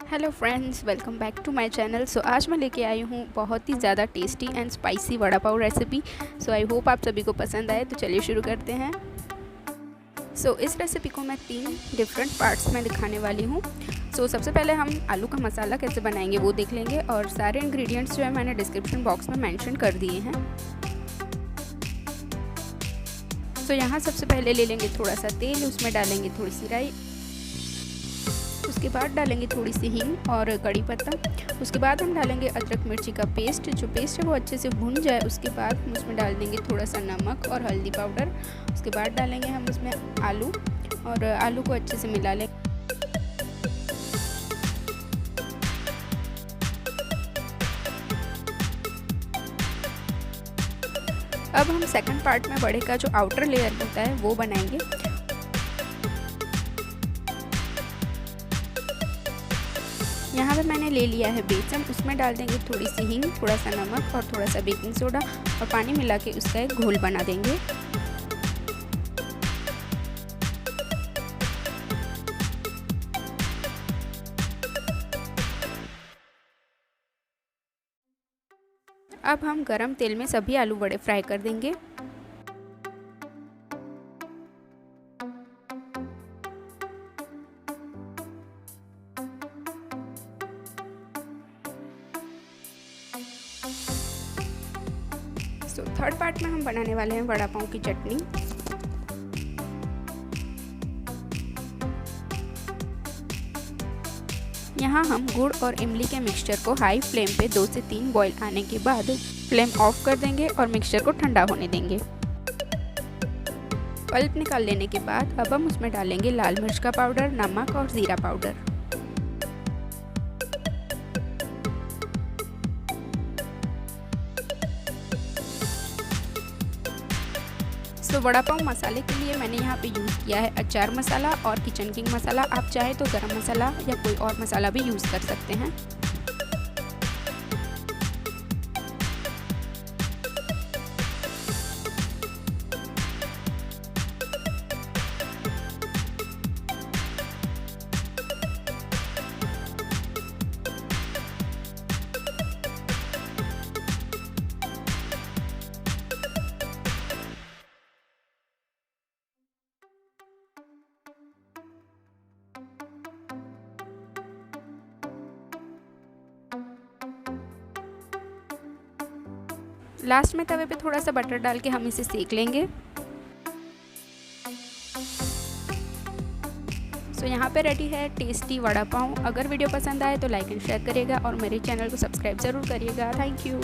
Hello friends, welcome back to my channel. So आज मैं लेके आई हूँ बहुत ही ज़्यादा tasty and spicy vada pav recipe. So I hope आप सभी को पसंद आए। तो चलिए शुरू करते हैं। सो इस रेसिपी को मैं 3 डिफरेंट पार्ट्स में दिखाने वाली हूँ। सो सबसे पहले हम आलू का मसाला कैसे बनाएंगे वो देख लेंगे, और सारे इंग्रेडिएंट्स जो है मैंने डिस्क्रिप्शन बॉक्स में मेंशन कर दिए हैं। सो यहाँ सबसे पहले ले लेंगे थोड़ा सा तेल, उसमें डालेंगे थोड़ी सी राई, उसके बाद डालेंगे थोड़ी सी हिंग और कड़ीपत्ता। उसके बाद हम डालेंगे अदरक मिर्ची का पेस्ट। जो पेस्ट है वो अच्छे से भुन जाए उसके बाद हम उसमें डाल देंगे थोड़ा सा नमक और हल्दी पाउडर। उसके बाद डालेंगे हम उसमें आलू, और आलू को अच्छे से मिला लेंगे। अब हम सेकंड पार्ट में बड़े का जो आउटर लेयर होता है वो बनाएंगे। यहाँ पे मैंने ले लिया है बेसन, उसमें डाल देंगे थोड़ी सी हींग, थोड़ा सा नमक और थोड़ा सा बेकिंग सोडा, और पानी मिला के उसका एक घोल बना देंगे। अब हम गरम तेल में सभी आलू बड़े फ्राई कर देंगे। तो थर्ड पार्ट में हम बनाने वाले हैं वड़ा पाव की चटनी। यहाँ हम गुड़ और इमली के मिक्सचर को हाई फ्लेम पे 2 से 3 बॉईल आने के बाद फ्लेम ऑफ कर देंगे और मिक्सचर को ठंडा होने देंगे। पल्प निकाल लेने के बाद अब हम उसमें डालेंगे लाल मिर्च का पाउडर, नमक और जीरा पाउडर। तो वड़ा पाव मसाले के लिए मैंने यहाँ पे यूज़ किया है अचार मसाला और किचन किंग मसाला। आप चाहे तो गरम मसाला या कोई और मसाला भी यूज़ कर सकते हैं। लास्ट में तवे पे थोड़ा सा बटर डाल के हम इसे सेक लेंगे। सो यहाँ पे रेडी है टेस्टी वड़ा पाव। अगर वीडियो पसंद आए तो लाइक एंड शेयर करिएगा और मेरे चैनल को सब्सक्राइब ज़रूर करिएगा। Thank you.